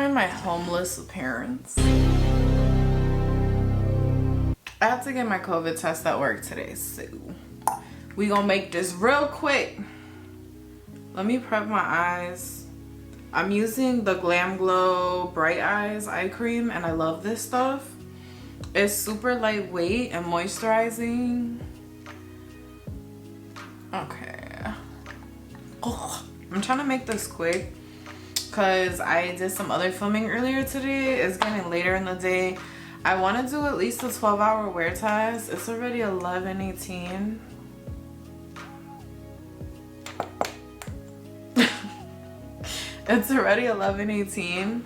mind my homeless appearance. I have to get my COVID test at work today, so we gonna make this real quick. Let me prep my eyes. I'm using the Glam Glow Bright Eyes eye cream, and I love this stuff. It's super lightweight and moisturizing. Okay. Oh, I'm trying to make this quick because I did some other filming earlier today. It's getting later in the day. I want to do at least a 12-hour wear test. It's already 11:18. It's already 11:18.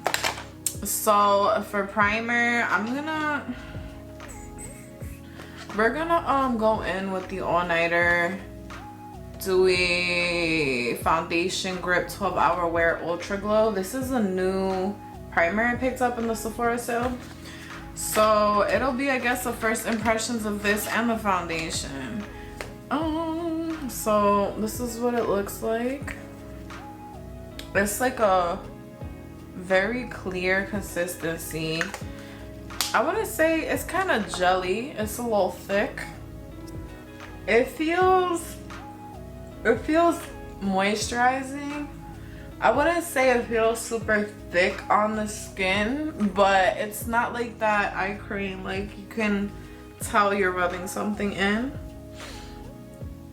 So for primer, we're gonna go in with the all-nighter Dewy Foundation Grip 12-Hour Wear Ultra Glow. This is a new primer I picked up in the Sephora sale. So it'll be, I guess, the first impressions of this and the foundation. So this is what it looks like. It's like a very clear consistency. I wouldn't say it's kind of jelly. It's a little thick. It feels moisturizing. I wouldn't say it feels super thick on the skin, but it's not like that eye cream like you can tell you're rubbing something in.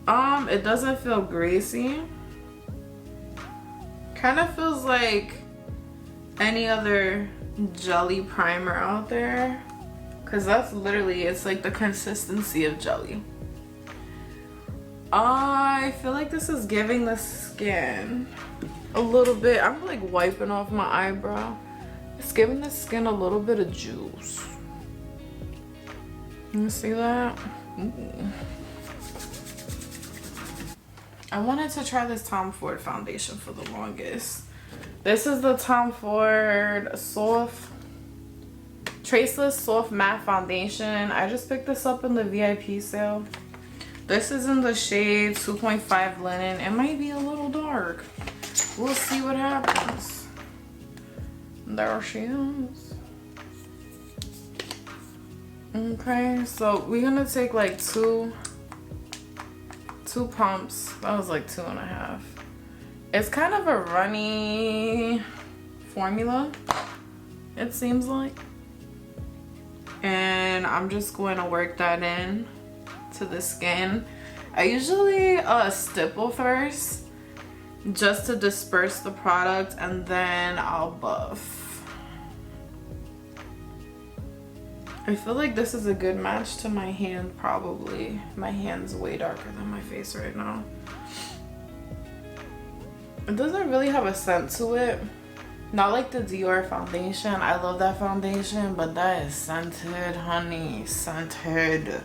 It doesn't feel greasy. Kind of feels like any other jelly primer out there, because that's literally, it's like the consistency of jelly. I feel like this is giving the skin a little bit. I'm like wiping off my eyebrow. It's giving the skin a little bit of juice. You see that? Ooh. I wanted to try this Tomford foundation for the longest. This is the Tomford Traceless Soft Matte Foundation. I just picked this up in the VIP sale. This is in the shade 2.5 Linen. It might be a little dark. We'll see what happens. There she is. Okay, so we're gonna take like two pumps. That was like 2.5. It's kind of a runny formula, it seems like. And I'm just going to work that in to the skin. I usually stipple first just to disperse the product, and then I'll buff. I feel like this is a good match to my hand, probably. My hand's way darker than my face right now. It doesn't really have a scent to it. Not like the Dior foundation. I love that foundation, but that is scented, honey. Scented.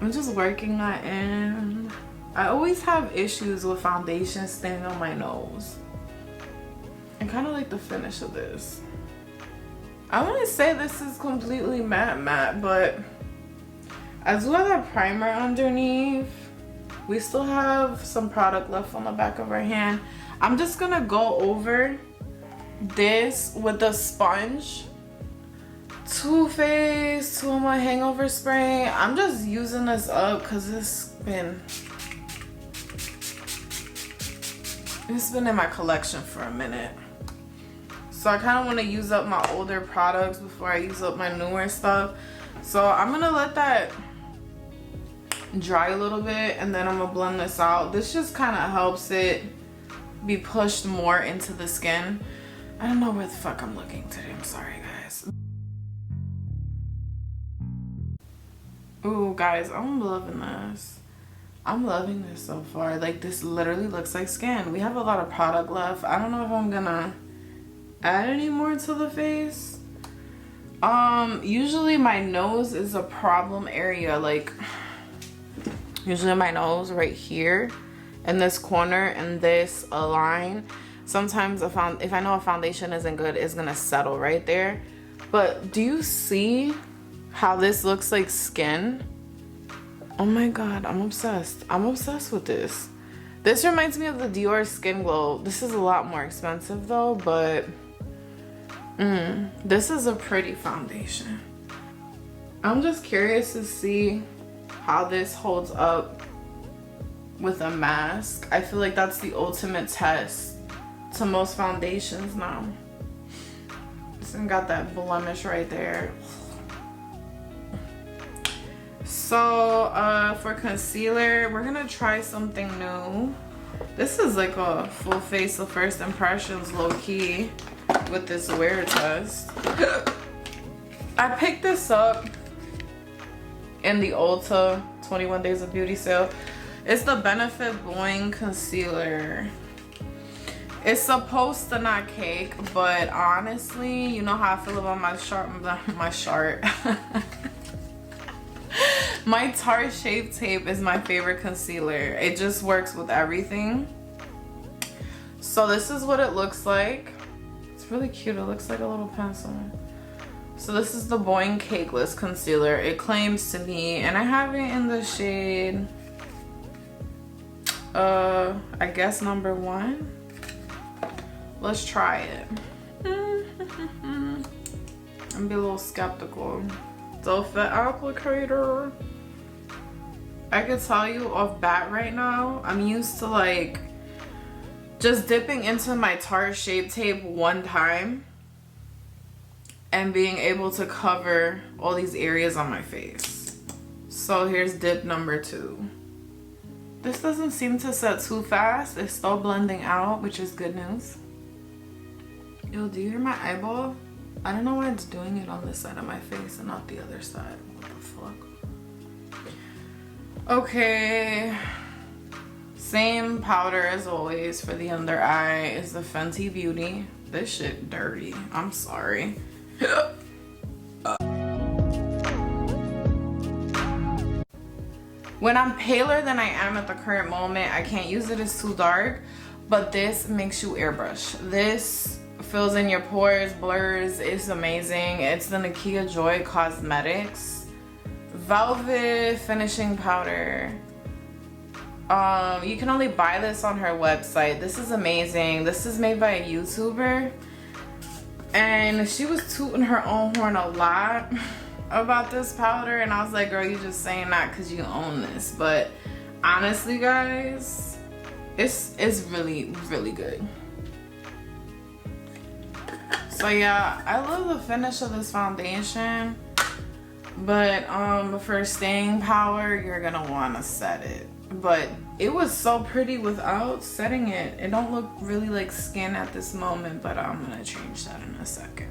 I'm just working that in. I always have issues with foundation staying on my nose. I kind of like the finish of this. I wouldn't say this is completely matte, but I do have that primer underneath. We still have some product left on the back of our hand. I'm just gonna go over this with the sponge. Too Faced 2-in-1 hangover spray. I'm just using this up because it's been in my collection for a minute. So I kind of want to use up my older products before I use up my newer stuff. So I'm gonna let that dry a little bit, and then I'm gonna blend this out. This just kind of helps it be pushed more into the skin. I don't know where the fuck I'm looking today. I'm sorry, guys. Ooh, guys, I'm loving this. I'm loving this so far. Like, this literally looks like skin. We have a lot of product left. I don't know if I'm gonna add any more to the face. Usually my nose is a problem area. Like, usually my nose right here in this corner and this line. Sometimes if I know a foundation isn't good, it's gonna settle right there. But do you see how this looks like skin? Oh my god, I'm obsessed. I'm obsessed with this. This reminds me of the Dior Skin Glow. This is a lot more expensive though, but this is a pretty foundation. I'm just curious to see how this holds up with a mask. I feel like that's the ultimate test to most foundations now. This one got that blemish right there. So for concealer, we're gonna try something new. This is like a full face of first impressions, low-key, with this wear test. I picked this up in the Ulta 21 Days of Beauty sale. It's the Benefit Boing concealer. It's supposed to not cake, but honestly, you know how I feel about my my Tarte Shape Tape is my favorite concealer. It just works with everything. So this is what it looks like. It's really cute. It looks like a little pencil. So this is the Boing Cakeless concealer. It claims to be, and I have it in the shade, I guess number 1. Let's try it. I'm be a little skeptical. So for applicator, I can tell you off bat right now, I'm used to like just dipping into my Tarte Shape Tape one time and being able to cover all these areas on my face. So here's dip number 2. This doesn't seem to set too fast. It's still blending out, which is good news. Yo, do you hear my eyeball? I don't know why it's doing it on this side of my face and not the other side. What the fuck? Okay. Same powder as always for the under eye is the Fenty Beauty. This shit dirty. I'm sorry. When I'm paler than I am at the current moment, I can't use it, it's too dark. But this makes you airbrush. This fills in your pores, blurs. It's amazing. It's the Nikkia Joy Cosmetics Velvet Finishing Powder. You can only buy this on her website. This is amazing. This is made by a YouTuber, and she was tooting her own horn a lot about this powder, and I was like, girl, you just saying that because you own this. But honestly, guys, it's really, really good. So yeah, I love the finish of this foundation, but for staying power, you're gonna want to set it. But it was so pretty without setting it. It don't look really like skin at this moment, but I'm gonna change that in a second.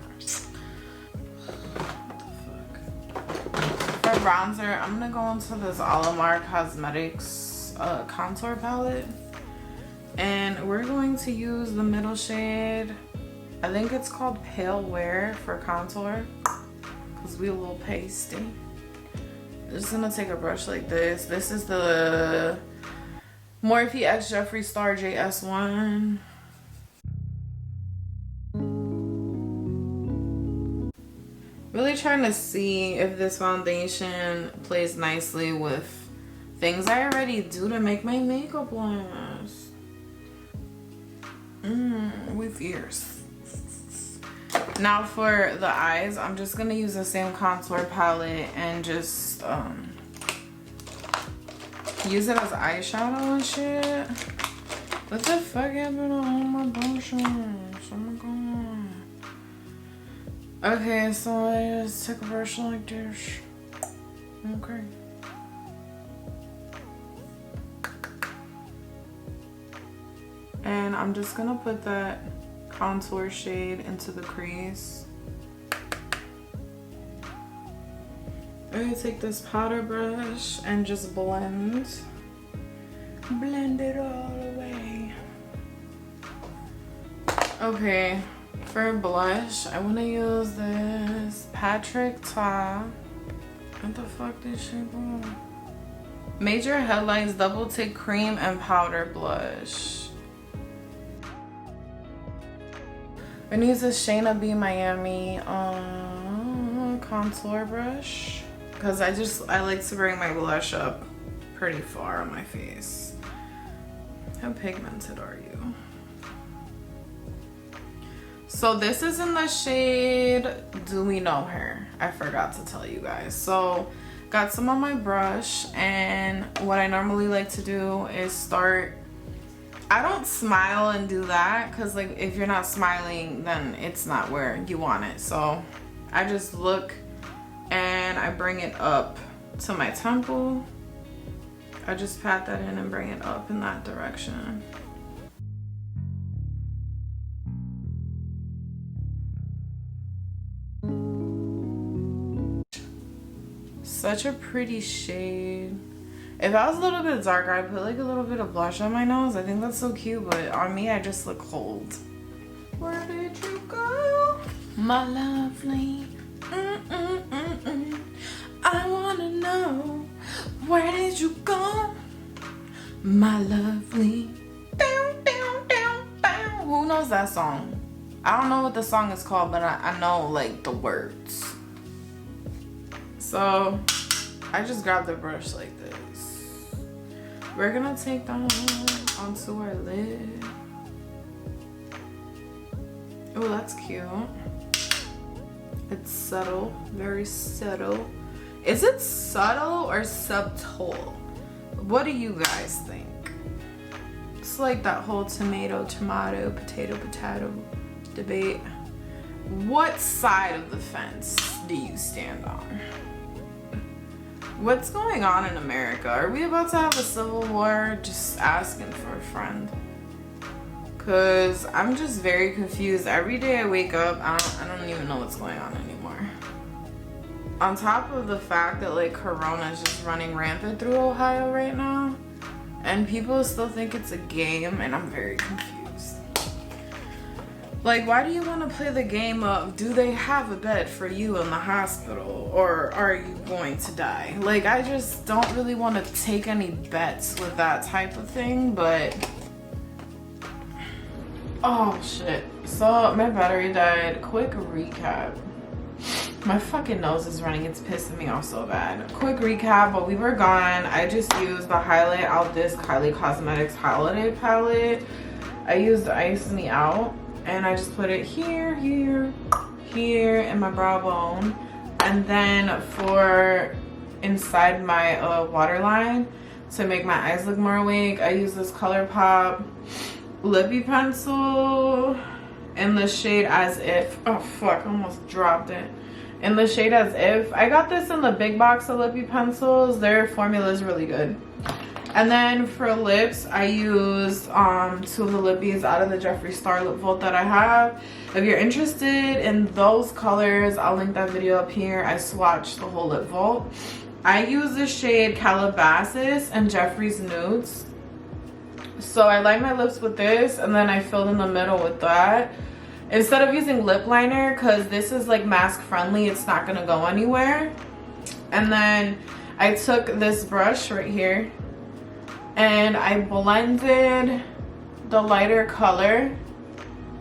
For bronzer, I'm gonna go into this Alamar Cosmetics contour palette, and we're going to use the middle shade. I think it's called Pale Wear for contour, because we a little pasty. I'm just gonna take a brush like this. This is the Morphe X Jeffree Star JS1. Really trying to see if this foundation plays nicely with things I already do to make my makeup last. With ears. Now for the eyes, I'm just gonna use the same contour palette and just use it as eyeshadow and shit. What the fuck happened to all my brushes? Oh my god. Okay, so I just take a brush like this. Okay. And I'm just gonna put that contour shade into the crease. I'm gonna take this powder brush and just blend it all away. Okay, for blush, I want to use this Patrick Ta. What the fuck this shit called? Major Headlights Double Tick Cream and Powder Blush. I'm gonna use this Shayna B Miami contour brush, because I like to bring my blush up pretty far on my face. How pigmented are you? So this is in the shade Do We Know Her? I forgot to tell you guys. So got some on my brush, and what I normally like to do is start, I don't smile and do that because like if you're not smiling then it's not where you want it. So I just look and I bring it up to my temple. I just pat that in and bring it up in that direction. Such a pretty shade. If I was a little bit darker, I'd put like a little bit of blush on my nose. I think that's so cute, but on me, I just look cold. Where did you go, my lovely? I wanna know, where did you go, my lovely? Who knows that song? I don't know what the song is called, but I know like the words. So I just grabbed the brush like this. We're gonna take that onto our lid. Oh, that's cute. It's subtle, very subtle. Is it subtle or subtle? What do you guys think? It's like that whole tomato, potato debate. What side of the fence do you stand on? What's going on in America? Are we about to have a civil war? Just asking for a friend. Cause I'm just very confused. Every day I wake up, I don't even know what's going on anymore. On top of the fact that like Corona is just running rampant through Ohio right now, and people still think it's a game, and I'm very confused. Like, why do you want to play the game of, do they have a bed for you in the hospital, or are you going to die? Like, I just don't really want to take any bets with that type of thing, but... Oh, shit. So, my battery died. Quick recap. My fucking nose is running. It's pissing me off so bad. Quick recap. While we were gone, I just used the Highlight Out This Kylie Cosmetics Holiday Palette. I used Ice Me Out. And I just put it here, here, here in my brow bone. And then for inside my waterline to make my eyes look more awake, I use this ColourPop lippy pencil in the shade As If. Oh fuck, I almost dropped it. In the shade As If. I got this in the big box of lippy pencils. Their formula is really good. And then for lips, I use 2 of the lippies out of the Jeffree Star Lip Vault that I have. If you're interested in those colors, I'll link that video up here. I swatched the whole lip vault. I use the shade Calabasas and Jeffree's Nudes. So I line my lips with this, and then I filled in the middle with that. Instead of using lip liner, because this is like mask friendly, it's not going to go anywhere. And then I took this brush right here, and I blended the lighter color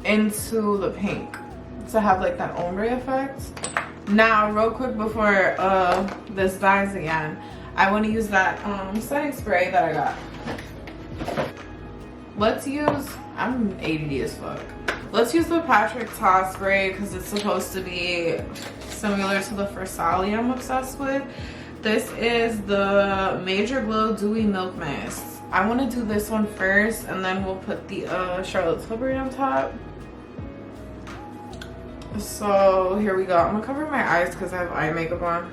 into the pink to have like that ombre effect. Now, real quick before this dies again, I want to use that setting spray that I got. Let's use, I'm ADD as fuck. Let's use the Patrick Ta spray because it's supposed to be similar to the Versali I'm obsessed with. This is the Major Glow Dewy Milk Mist. I want to do this one first, and then we'll put the Charlotte Tilbury on top. So here we go. I'm gonna cover my eyes because I have eye makeup on.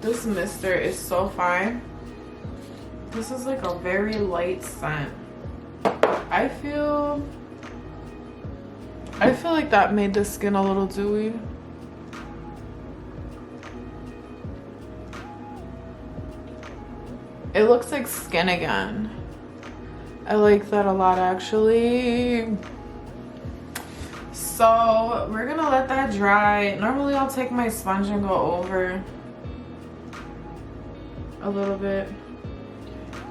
This mister is so fine. This is like a very light scent. I feel like that made the skin a little dewy. It looks like skin again. I like that a lot actually. So we're gonna let that dry. Normally I'll take my sponge and go over a little bit.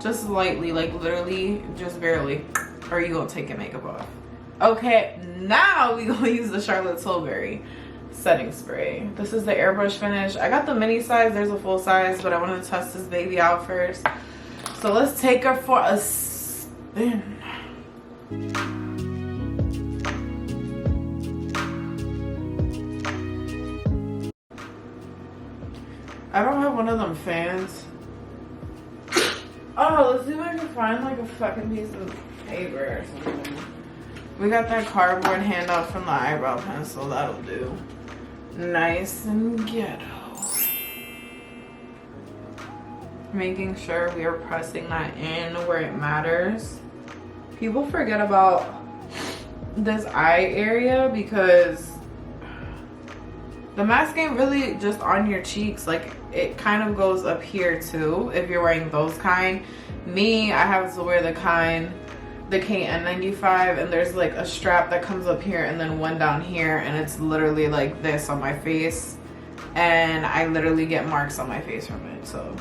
Just lightly, like literally just barely, or you gonna take your makeup off. Okay, now we gonna use the Charlotte Tilbury. setting spray. This is the Airbrush finish. I got the mini size. There's a full size, but I want to test this baby out first. So let's take her for a spin. I don't have one of them fans. Oh, let's see if I can find like a fucking piece of paper or something. We got that cardboard handout from the eyebrow pencil. That'll do. Nice and ghetto. Making sure we are pressing that in where it matters. People forget about this eye area because the mask ain't really just on your cheeks. Like, it kind of goes up here too if you're wearing those kind. Me, I have to wear the kind, the N95, and there's like a strap that comes up here and then one down here, and it's literally like this on my face, and I literally get marks on my face from it. So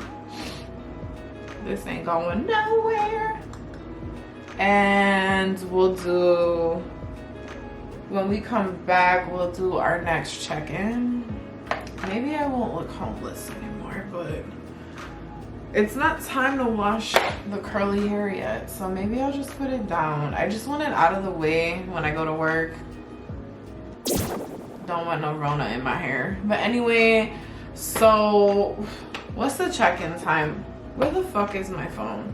this ain't going nowhere. And we'll do, when we come back, we'll do our next check-in. Maybe I won't look homeless anymore, but it's not time to wash the curly hair yet, so maybe I'll just put it down. I just want it out of the way when I go to work. Don't want no Rona in my hair. But anyway, so what's the check-in time? Where the fuck is my phone?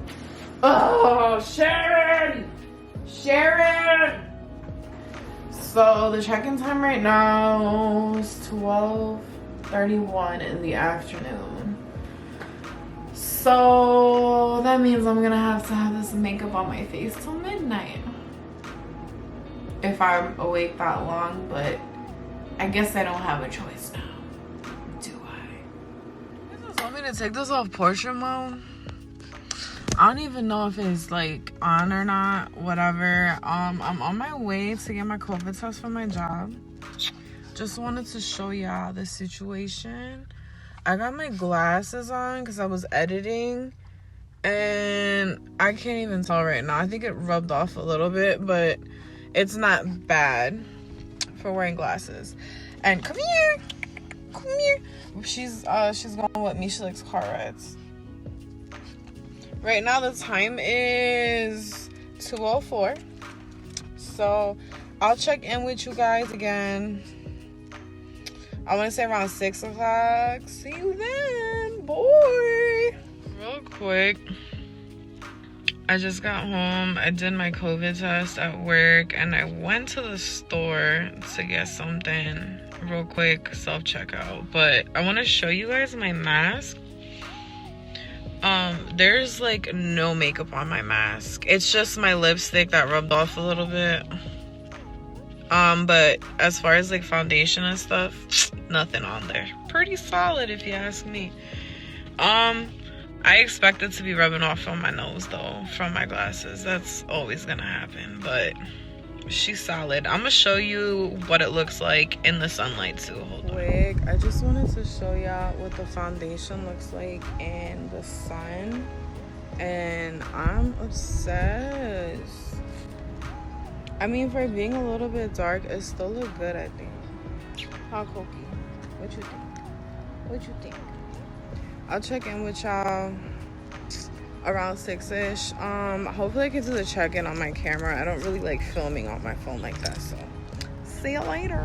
Oh, Sharon! Sharon! So the check-in time right now is 12:31 in the afternoon. So that means I'm gonna have to have this makeup on my face till midnight. If I'm awake that long, but I guess I don't have a choice now. Do I? You just want me to take this off portrait mode? I don't even know if it's like on or not, whatever. I'm on my way to get my COVID test for my job. Just wanted to show y'all the situation. I got my glasses on because I was editing, and I can't even tell right now. I think it rubbed off a little bit, but it's not bad for wearing glasses. And come here. She's going with me. She likes car rides. Right now the time is 2:04. So I'll check in with you guys again. I want to say around 6 o'clock. See you then, boy. Real quick, I just got home. I did my COVID test at work, and I went to the store to get something real quick, self-checkout. But I want to show you guys my mask. There's like no makeup on my mask. It's just my lipstick that rubbed off a little bit. But as far as like foundation and stuff, nothing on there. Pretty solid if you ask me. I expect it to be rubbing off on my nose though from my glasses. That's always gonna happen, but she's solid. I'm gonna show you what it looks like in the sunlight too. Hold on. Wig. I just wanted to show y'all what the foundation looks like in the sun, and I'm obsessed. I mean, for being a little bit dark, it still look good, I think. How Koki? What you think? What you think? I'll check in with y'all around 6-ish. Hopefully I can do the check-in on my camera. I don't really like filming on my phone like that, so see you later.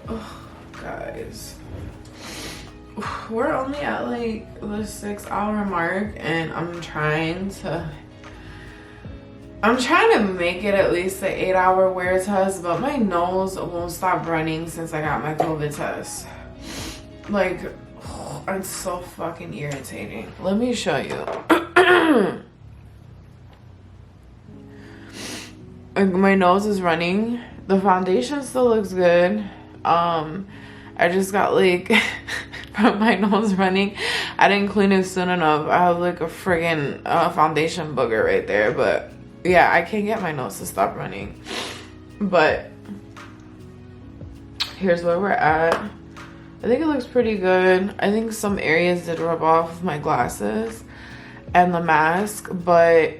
Oh, guys, we're only at like the 6-hour mark, and I'm trying to make it at least an 8-hour wear test, but my nose won't stop running since I got my COVID test. Like, it's so fucking irritating. Let me show you. Like, my nose is running. The foundation still looks good. I just got like from my nose running. I didn't clean it soon enough. I have like a friggin' foundation booger right there, but yeah, I can't get my nose to stop running. But here's where we're at. I think it looks pretty good. I think some areas did rub off with my glasses and the mask, but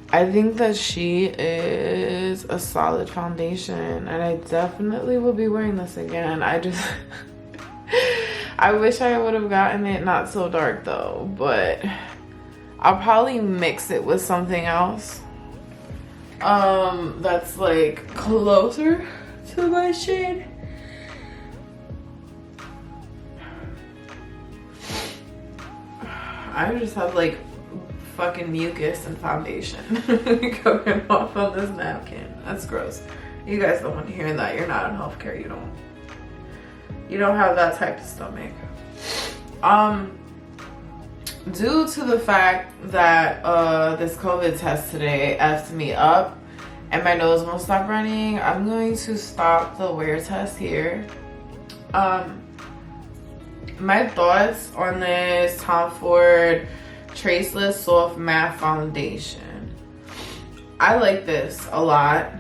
I think that she is a solid foundation, and I definitely will be wearing this again. I just I wish I would have gotten it not so dark though, but I'll probably mix it with something else that's like closer to my shade. I just have like fucking mucus and foundation coming off of this napkin. That's gross. You guys don't want to hear that. You're not in healthcare. You don't have that type of stomach. Due to the fact that this COVID test today effed me up and my nose won't stop running, I'm going to stop the wear test here. My thoughts on this Tomford Traceless Soft Matte Foundation. I like this a lot.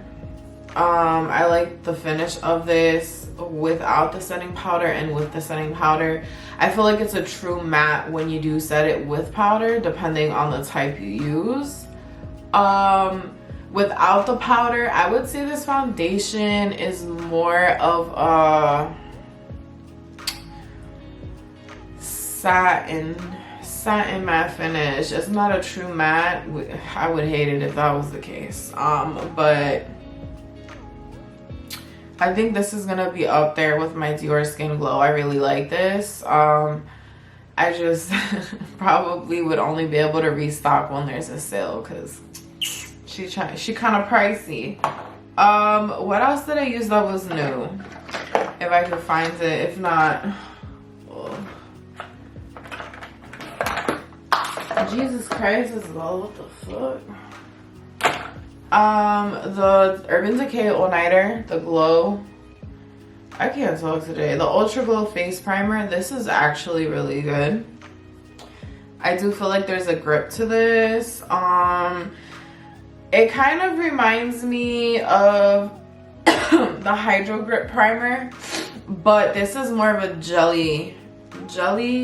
I like the finish of this without the setting powder and with the setting powder. I feel like it's a true matte when you do set it with powder, depending on the type you use. Without the powder, I would say this foundation is more of a satin matte finish. It's not a true matte. I would hate it if that was the case. But I think this is gonna be up there with my Dior Skin Glow. I really like this. I just probably would only be able to restock when there's a sale because she kind of pricey. What else did I use that was new? If I could find it. If not, oh. Jesus Christ as well. What the fuck? The Urban Decay All Nighter, the Glow. I can't talk today. The Ultra Glow Face Primer. This is actually really good. I do feel like there's a grip to this. It kind of reminds me of the Hydro Grip Primer, but this is more of a jelly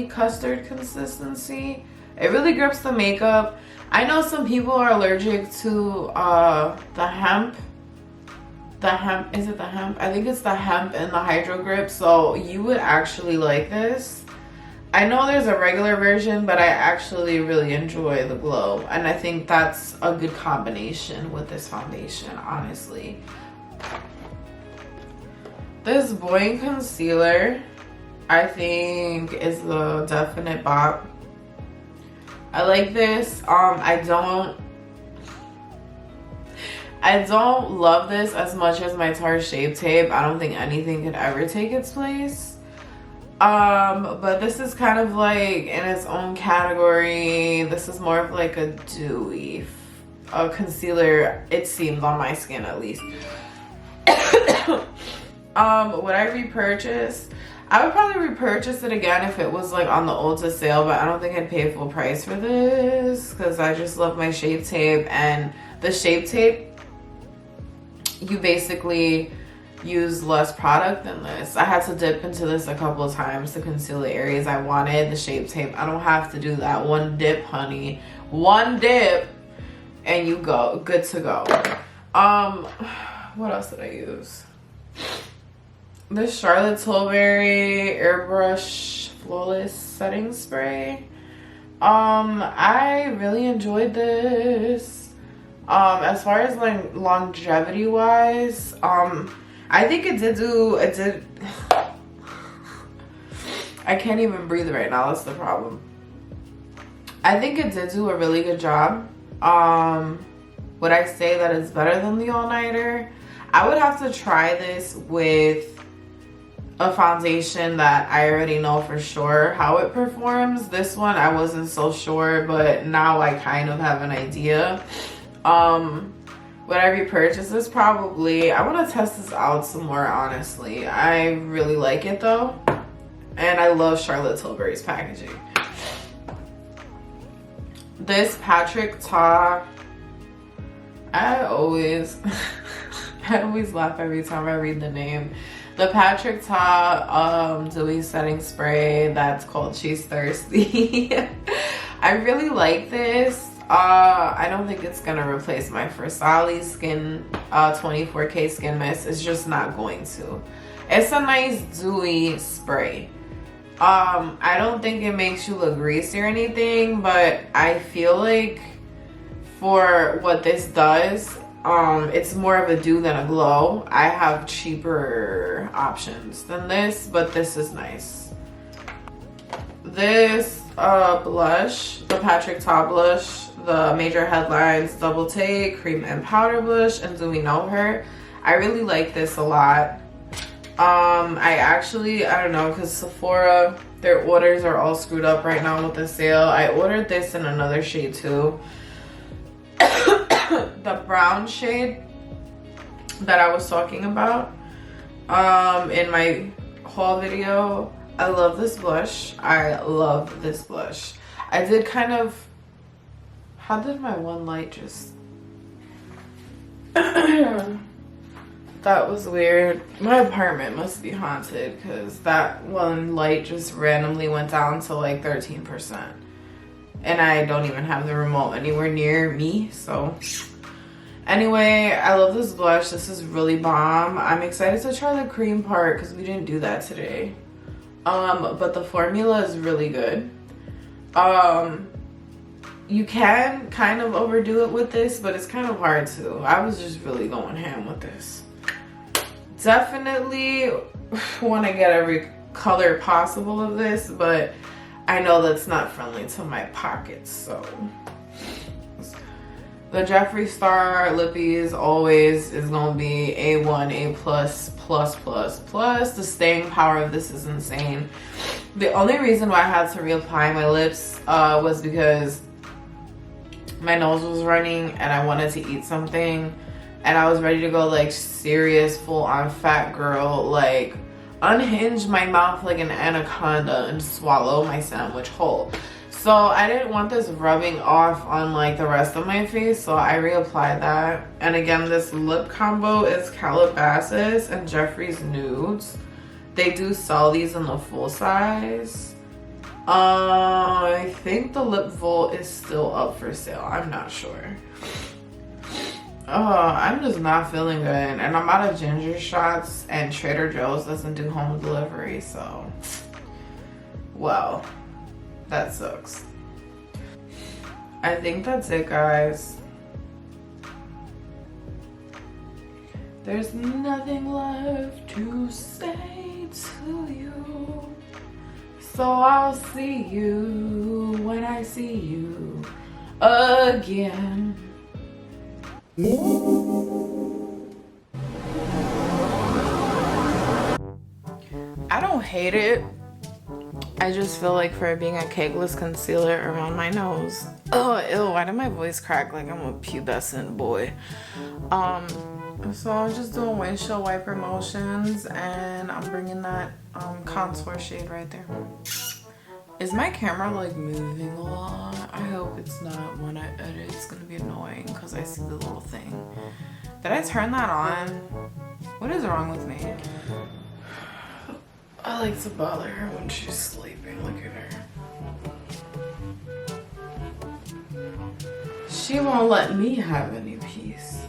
custard consistency. It really grips the makeup. I know some people are allergic to the hemp. Is it the hemp? I think it's the hemp and the Hydro Grip, so you would actually like this. I know there's a regular version, but I actually really enjoy the Glow, and I think that's a good combination with this foundation, honestly. This Boing concealer, I think, is the definite bop. I like this. I don't love this as much as my Tarte Shape Tape. I don't think anything could ever take its place. But this is kind of like in its own category. This is more of like a dewy concealer, it seems, on my skin at least. Would I repurchase? I would probably repurchase it again if it was like on the Ulta sale, but I don't think I'd pay full price for this because I just love my Shape Tape. And the Shape Tape, you basically use less product than this. I had to dip into this a couple of times to conceal the areas I wanted. The Shape Tape, I don't have to do that. One dip, honey. One dip and you go. Good to go. What else did I use? This Charlotte Tilbury Airbrush Flawless Setting Spray. I really enjoyed this. As far as like longevity wise, I think it did. I can't even breathe right now, that's the problem. I think it did do a really good job. Would I say that it's better than the All Nighter? I would have to try this with a foundation that I already know for sure how it performs. This one I wasn't so sure, but now I kind of have an idea. Would I repurchase this? Probably. I want to test this out some more, honestly. I really like it though, and I love Charlotte Tilbury's packaging. This Patrick Ta, I always laugh every time I read the name. The Patrick Ta Dewy setting spray that's called She's Thirsty. I really like this. I don't think it's gonna replace my Versailles Skin 24K Skin Mist. It's just not going to. It's a nice dewy spray. I don't think it makes you look greasy or anything, but I feel like for what this does, it's more of a dew than a glow. I have cheaper options than this, but this is nice. This blush, the Patrick Ta blush, the Major Headlines Double Take Cream and Powder Blush, and Do We Know Her? I really like this a lot. I don't know, because Sephora, their orders are all screwed up right now with the sale. I ordered this in another shade too. The brown shade that I was talking about in my haul video. I love this blush. I love this blush. I did kind of, how did my one light just that was weird. My apartment must be haunted because that one light just randomly went down to like 13%. And I don't even have the remote anywhere near me, so. Anyway, I love this blush. This is really bomb. I'm excited to try the cream part because we didn't do that today. But the formula is really good. You can kind of overdo it with this, but it's kind of hard to. I was just really going ham with this. Definitely want to get every color possible of this, but I know that's not friendly to my pockets, so. The Jeffree Star Lippies always is gonna be A1, A+, plus. The staying power of this is insane. The only reason why I had to reapply my lips was because my nose was running and I wanted to eat something. And I was ready to go like serious, full-on fat girl, like unhinge my mouth like an anaconda and swallow my sandwich whole. So I didn't want this rubbing off on like the rest of my face, so I reapplied that. And again, this lip combo is Calabasas and Jeffree's Nudes. They do sell these in the full size. I think the Lip Volt is still up for sale. I'm not sure. I'm just not feeling good, and I'm out of ginger shots, and Trader Joe's doesn't do home delivery, so well, that sucks. I think that's it, guys. There's nothing left to say to you, so I'll see you when I see you again. I don't hate it. I just feel like for being a Cakeless concealer around my nose. Oh, ew, why did my voice crack like I'm a pubescent boy? So I'm just doing windshield wiper motions, and I'm bringing that contour shade right there. Is my camera like moving a lot? I hope it's not. When I edit, it's gonna be annoying because I see the little thing. Did I turn that on? What is wrong with me? I like to bother her when she's sleeping. Look at her. She won't let me have any peace.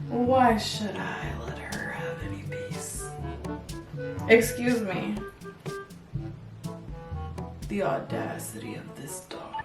Why should I let her have any peace? Excuse me. The audacity of this dog.